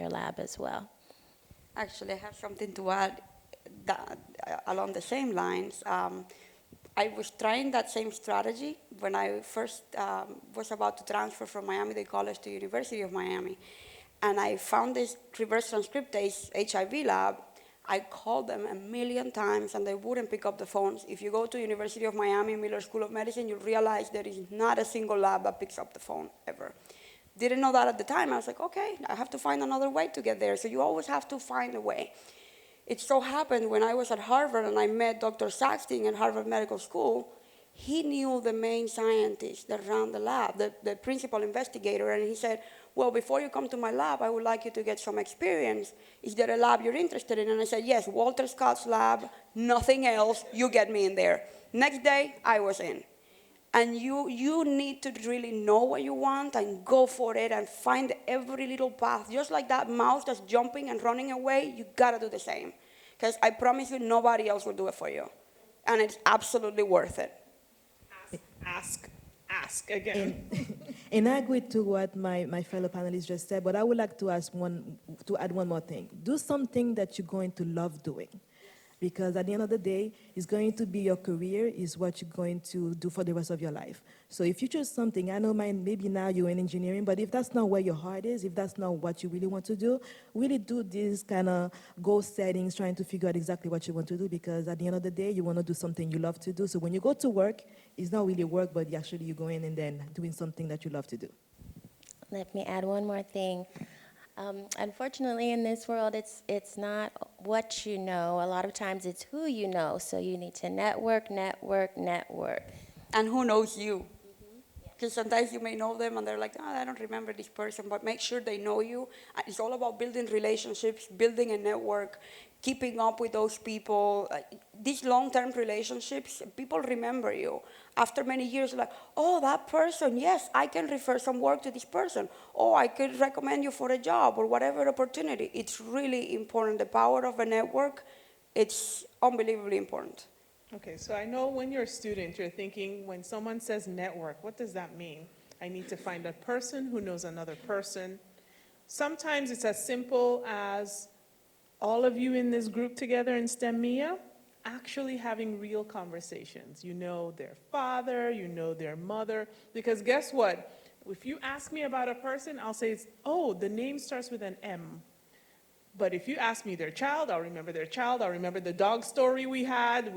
your lab as well. Actually, I have something to add along the same lines. I was trying that same strategy when I first was about to transfer from Miami Dade College to University of Miami. And I found this reverse transcriptase HIV lab. I called them a million times and they wouldn't pick up the phones. If you go to University of Miami Miller School of Medicine, you realize there is not a single lab that picks up the phone ever. Didn't know that at the time. I was like, okay, I have to find another way to get there. So you always have to find a way. It so happened when I was at Harvard and I met Dr. Saxton at Harvard Medical School, he knew the main scientist that ran the lab, the principal investigator, and he said, well, before you come to my lab, I would like you to get some experience. Is there a lab you're interested in? And I said, yes, Walter Scott's lab, nothing else, you get me in there. Next day, I was in. And you need to really know what you want and go for it and find every little path. Just like that mouse that's jumping and running away, you gotta do the same. Because I promise you, nobody else will do it for you. And it's absolutely worth it. Ask again. And I agree to what my fellow panelists just said, but I would like to add one more thing. Do something that you're going to love doing. Because at the end of the day, it's going to be your career, is what you're going to do for the rest of your life. So if you choose something, I know maybe now you're in engineering, but if that's not where your heart is, if that's not what you really want to do, really do these kind of goal settings, trying to figure out exactly what you want to do, because at the end of the day, you want to do something you love to do. So when you go to work, it's not really work, but actually you go in and then doing something that you love to do. Let me add one more thing. Unfortunately, in this world, it's not what you know. A lot of times it's who you know. So you need to network. And who knows you? Because sometimes you may know them and they're like, oh, I don't remember this person, but make sure they know you. It's all about building relationships, building a network, keeping up with those people. These long-term relationships, people remember you. After many years, like, oh, that person, yes, I can refer some work to this person. Oh, I could recommend you for a job or whatever opportunity. It's really important. The power of a network, it's unbelievably important. Okay, so I know when you're a student, you're thinking, when someone says network, what does that mean? I need to find a person who knows another person. Sometimes it's as simple as all of you in this group together in STEMinar actually having real conversations. You know their father, you know their mother, because guess what? If you ask me about a person, I'll say, oh, the name starts with an M. But if you ask me their child, I'll remember their child. I'll remember the dog story we had.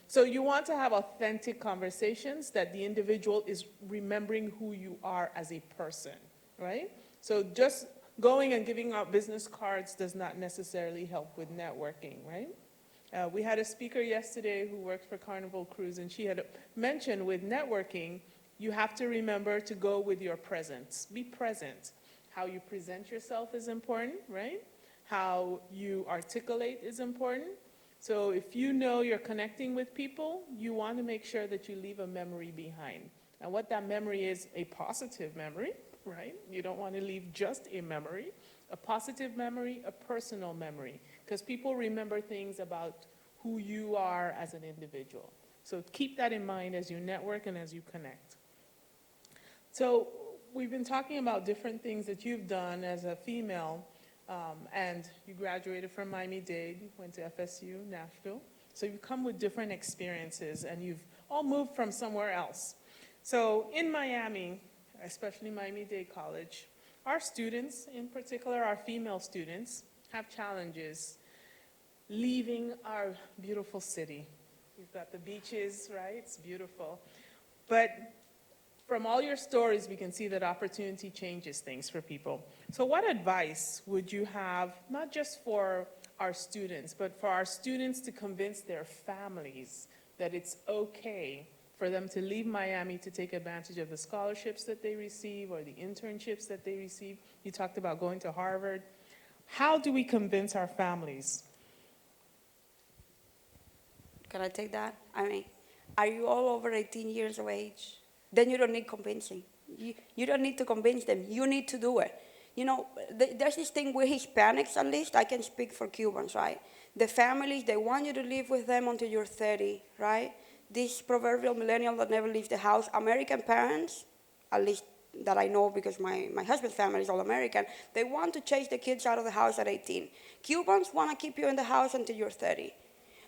So you want to have authentic conversations that the individual is remembering who you are as a person, right? So just going and giving out business cards does not necessarily help with networking, right? We had a speaker yesterday who worked for Carnival Cruise, and she had mentioned with networking, you have to remember to go with your presence. Be present. How you present yourself is important, right? How you articulate is important. So if you know you're connecting with people, you want to make sure that you leave a memory behind. And what that memory is, a positive memory, right? You don't want to leave just a memory. A positive memory, a personal memory. Because people remember things about who you are as an individual. So keep that in mind as you network and as you connect. So we've been talking about different things that you've done as a female, and you graduated from Miami Dade, you went to FSU, Nashville. So you've come with different experiences, and you've all moved from somewhere else. So in Miami, especially Miami Dade College, our students, in particular our female students, have challenges leaving our beautiful city. We've got the beaches, right? It's beautiful. But from all your stories, we can see that opportunity changes things for people. So what advice would you have, not just for our students, but for our students to convince their families that it's okay for them to leave Miami to take advantage of the scholarships that they receive or the internships that they receive? You talked about going to Harvard. How do we convince our families? Can I take that? I mean, are you all over 18 years of age? Then you don't need convincing. You don't need to convince them. You need to do it. You know, there's this thing with Hispanics, at least. I can speak for Cubans, right? The families, they want you to live with them until you're 30, right? This proverbial millennial that never leaves the house. American parents, at least that I know because my husband's family is all American, they want to chase the kids out of the house at 18. Cubans want to keep you in the house until you're 30.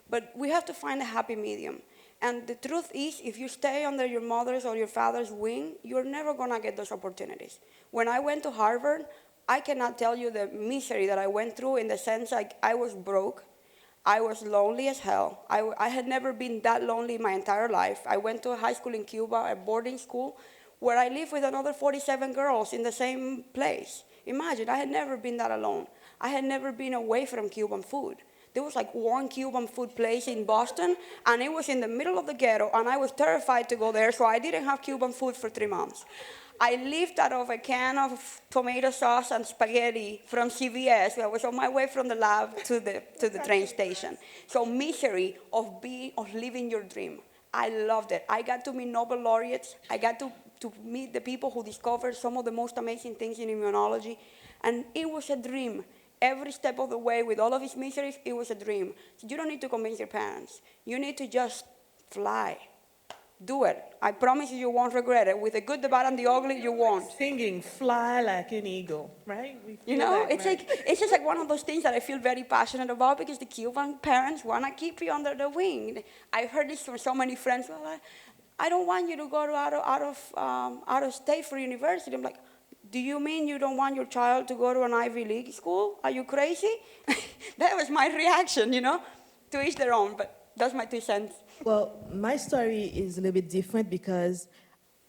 But we have to find a happy medium. And the truth is, if you stay under your mother's or your father's wing, you're never going to get those opportunities. When I went to Harvard, I cannot tell you the misery that I went through in the sense like I was broke. I was lonely as hell. I had never been that lonely my entire life. I went to a high school in Cuba, a boarding school, where I lived with another 47 girls in the same place. Imagine, I had never been that alone. I had never been away from Cuban food. There was like one Cuban food place in Boston, and it was in the middle of the ghetto, and I was terrified to go there, so I didn't have Cuban food for 3 months. I lived out of a can of tomato sauce and spaghetti from CVS. I was on my way from the lab to the train station. So misery of living your dream. I loved it. I got to meet Nobel laureates. I got to meet the people who discovered some of the most amazing things in immunology. And it was a dream. Every step of the way, with all of his miseries, it was a dream. So you don't need to convince your parents. You need to just fly. Do it. I promise you, you won't regret it. With the good, the bad, and the ugly, you won't. Singing "Fly Like an Eagle," right? You know, it's just like one of those things that I feel very passionate about because the Cuban parents want to keep you under the wing. I've heard this from so many friends. Well, I don't want you to go to out of state for university. I'm like, do you mean you don't want your child to go to an Ivy League school? Are you crazy? That was my reaction, you know. To each their own, but that's my 2 cents. Well, my story is a little bit different because,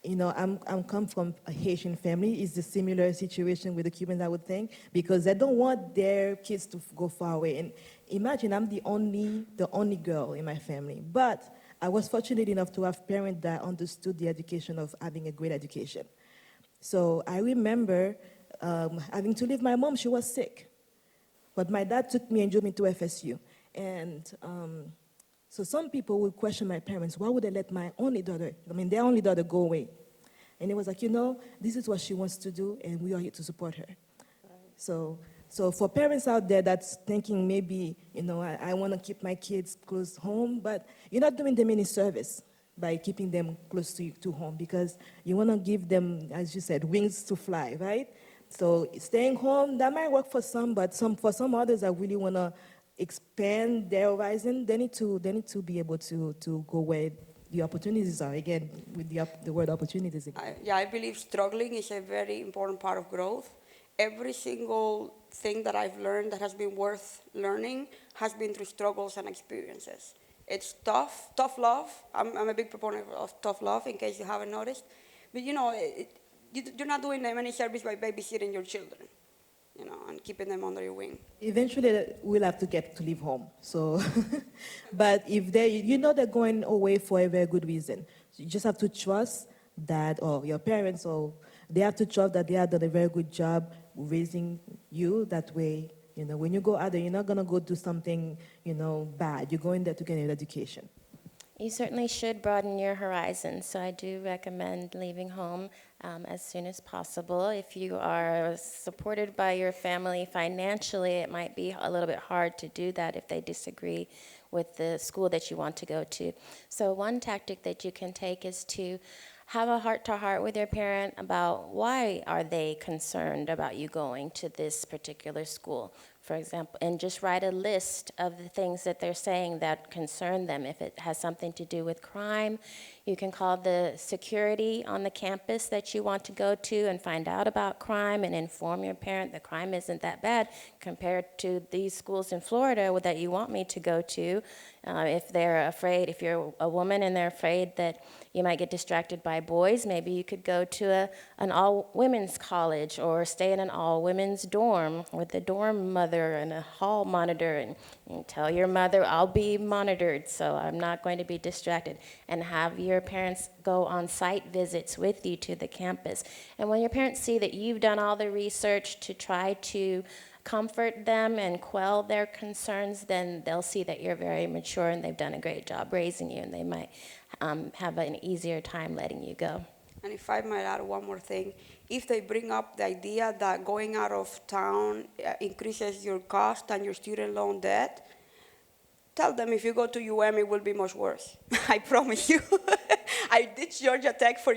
you know, I'm come from a Haitian family. It's a similar situation with the Cubans, I would think, because they don't want their kids to go far away. And imagine I'm the only girl in my family. But I was fortunate enough to have parents that understood the education of having a great education. So I remember having to leave my mom. She was sick. But my dad took me and drove me to FSU. And so some people would question my parents, why would they let my only daughter, their only daughter, go away? And it was like, you know, this is what she wants to do, and we are here to support her. Right. So for parents out there that's thinking maybe, you know, I want to keep my kids close home, but you're not doing them any service by keeping them close to home because you want to give them, as you said, wings to fly, right? So staying home, that might work for some, but for some others that really want to expand their horizon, they need to be able to go where the opportunities are. Again, with the word opportunities again. I believe struggling is a very important part of growth. Every single thing that I've learned that has been worth learning has been through struggles and experiences. It's tough love. I'm a big proponent of tough love, in case you haven't noticed. But you know, you're not doing them any service by babysitting your children, you know, and keeping them under your wing. Eventually, we'll have to get to leave home. So, but if they're going away for a very good reason. So you just have to trust that, or your parents, or they have to trust that they have done a very good job raising you. That way, you know, when you go out there, you're not gonna go do something, you know, bad. You're going there to get an education. You certainly should broaden your horizons, so I do recommend leaving home as soon as possible. If you are supported by your family financially, it might be a little bit hard to do that if they disagree with the school that you want to go to. So one tactic that you can take is to have a heart-to-heart with your parent about why are they concerned about you going to this particular school, for example, and just write a list of the things that they're saying that concern them. If it has something to do with crime, you can call the security on the campus that you want to go to and find out about crime and inform your parent that crime isn't that bad compared to these schools in Florida that you want me to go to. If they're afraid, if you're a woman and they're afraid that you might get distracted by boys, maybe you could go to an all-women's college or stay in an all-women's dorm with a dorm mother and a hall monitor, and you tell your mother, I'll be monitored, so I'm not going to be distracted, and have your parents go on site visits with you to the campus. And when your parents see that you've done all the research to try to comfort them and quell their concerns, then they'll see that you're very mature and they've done a great job raising you, and they might have an easier time letting you go. And if I might add one more thing, if they bring up the idea that going out of town increases your cost and your student loan debt, tell them if you go to UM, it will be much worse. I promise you. I did Georgia Tech for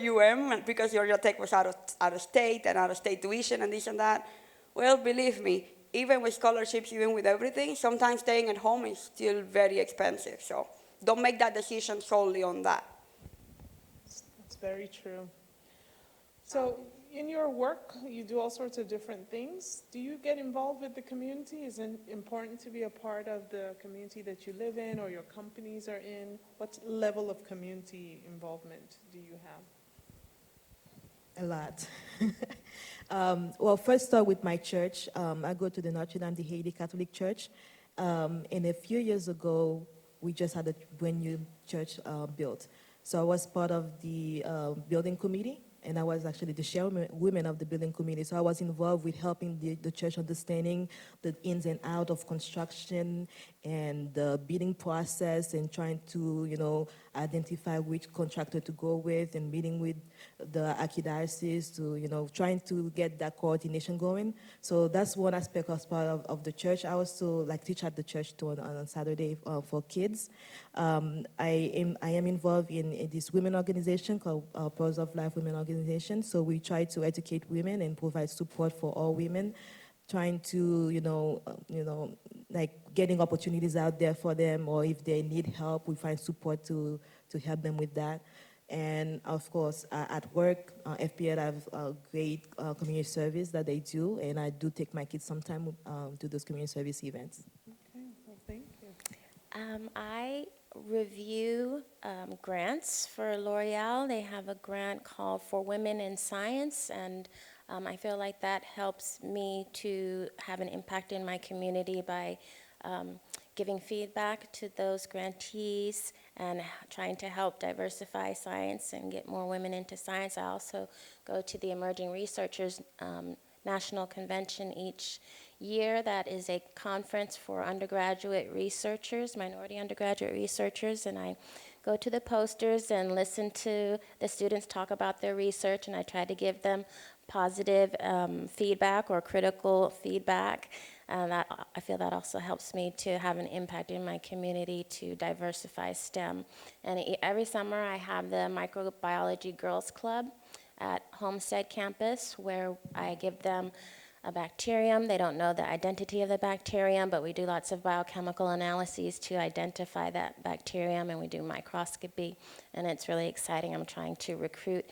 because Georgia Tech was out of state and out of state tuition and this and that. Well, believe me, even with scholarships, even with everything, sometimes staying at home is still very expensive. So don't make that decision solely on that. That's very true. So in your work, you do all sorts of different things. Do you get involved with the community? Is it important to be a part of the community that you live in or your companies are in? What level of community involvement do you have? A lot. Well, first start with my church. I go to the Notre Dame de Haiti Catholic Church. And a few years ago, we just had a brand new church built. So I was part of the building committee, and I was actually the chairwoman of the building committee. So I was involved with helping the church understanding the ins and outs of construction and the bidding process and trying to, identify which contractor to go with and meeting with the archdiocese to, trying to get that coordination going. So that's one aspect as part of the church. I also teach at the church too on Saturday for kids. I am involved in this women organization called Pulse of Life Women Organization. So we try to educate women and provide support for all women, trying to, getting opportunities out there for them, or if they need help, we find support to help them with that. And of course, at work, FPL have a great community service that they do, and I do take my kids sometime to those community service events. Okay, well, thank you. I review grants for L'Oreal. They have a grant called For Women in Science, and I feel like that helps me to have an impact in my community by giving feedback to those grantees and trying to help diversify science and get more women into science. I also go to the Emerging Researchers National Convention each year. That is a conference for undergraduate researchers, minority undergraduate researchers, and I go to the posters and listen to the students talk about their research, and I try to give them positive feedback or critical feedback. And I feel that also helps me to have an impact in my community to diversify STEM. And every summer I have the Microbiology Girls Club at Homestead campus, where I give them a bacterium. They don't know the identity of the bacterium, but we do lots of biochemical analyses to identify that bacterium, and we do microscopy, and it's really exciting. I'm trying to recruit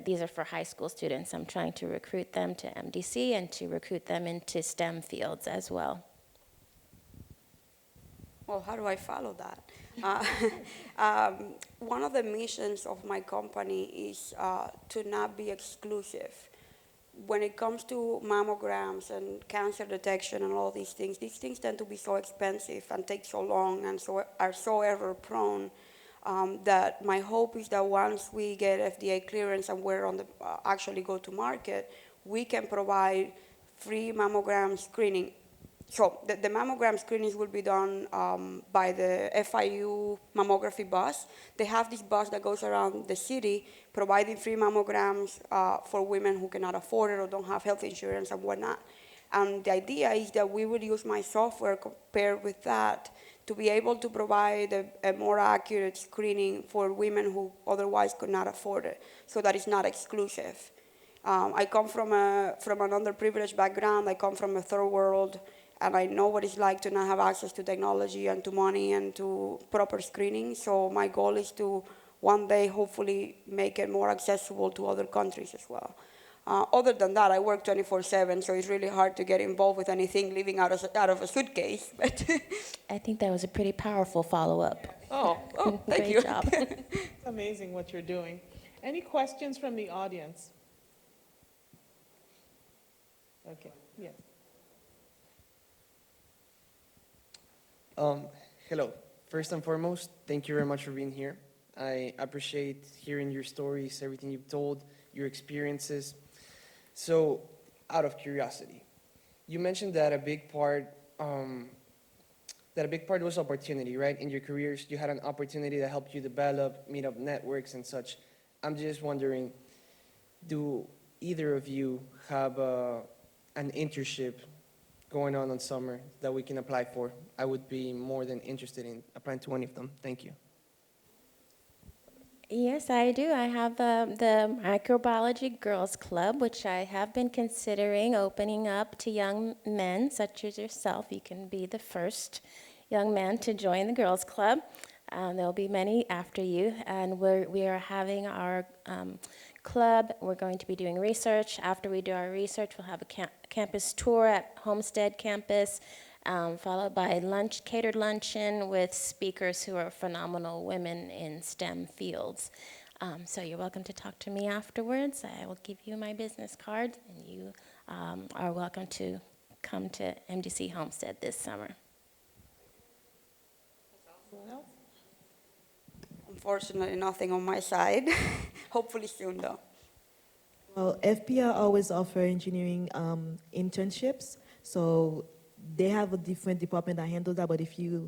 these are for high school students. I'm trying to recruit them to MDC and to recruit them into STEM fields as well. Well, how do I follow that? One of the missions of my company is to not be exclusive. When it comes to mammograms and cancer detection and all these things tend to be so expensive and take so long and are so error-prone that my hope is that once we get FDA clearance and we're on the actually go to market, we can provide free mammogram screening. So the mammogram screenings will be done by the FIU mammography bus. They have this bus that goes around the city providing free mammograms for women who cannot afford it or don't have health insurance and whatnot. And the idea is that we would use my software compared with that to be able to provide a more accurate screening for women who otherwise could not afford it, so that it's not exclusive. I come from an underprivileged background. I come from a third world, and I know what it's like to not have access to technology and to money and to proper screening. So my goal is to one day hopefully make it more accessible to other countries as well. Other than that, I work 24/7, so it's really hard to get involved with anything living out of a suitcase. But I think that was a pretty powerful follow-up. oh, thank Great you. job. It's amazing what you're doing. Any questions from the audience? Okay, yeah. Hello. First and foremost, thank you very much for being here. I appreciate hearing your stories, everything you've told, your experiences. So, out of curiosity, you mentioned that a big part was opportunity, right? In your careers, you had an opportunity that helped you develop, meet up networks and such. I'm just wondering, do either of you have an internship going on summer that we can apply for? I would be more than interested in applying to any of them. Thank you. Yes, I do. I have the Microbiology Girls Club, which I have been considering opening up to young men such as yourself. You can be the first young man to join the Girls Club. There'll be many after you, and we are having our club. We're going to be doing research. After we do our research, we'll have a campus tour at Homestead campus, followed by catered luncheon with speakers who are phenomenal women in STEM fields. So you're welcome to talk to me afterwards. I will give you my business card, and you are welcome to come to MDC Homestead this summer. Unfortunately, nothing on my side. Hopefully soon, though. Well, FPR always offer engineering internships, so they have a different department that handles that, but if you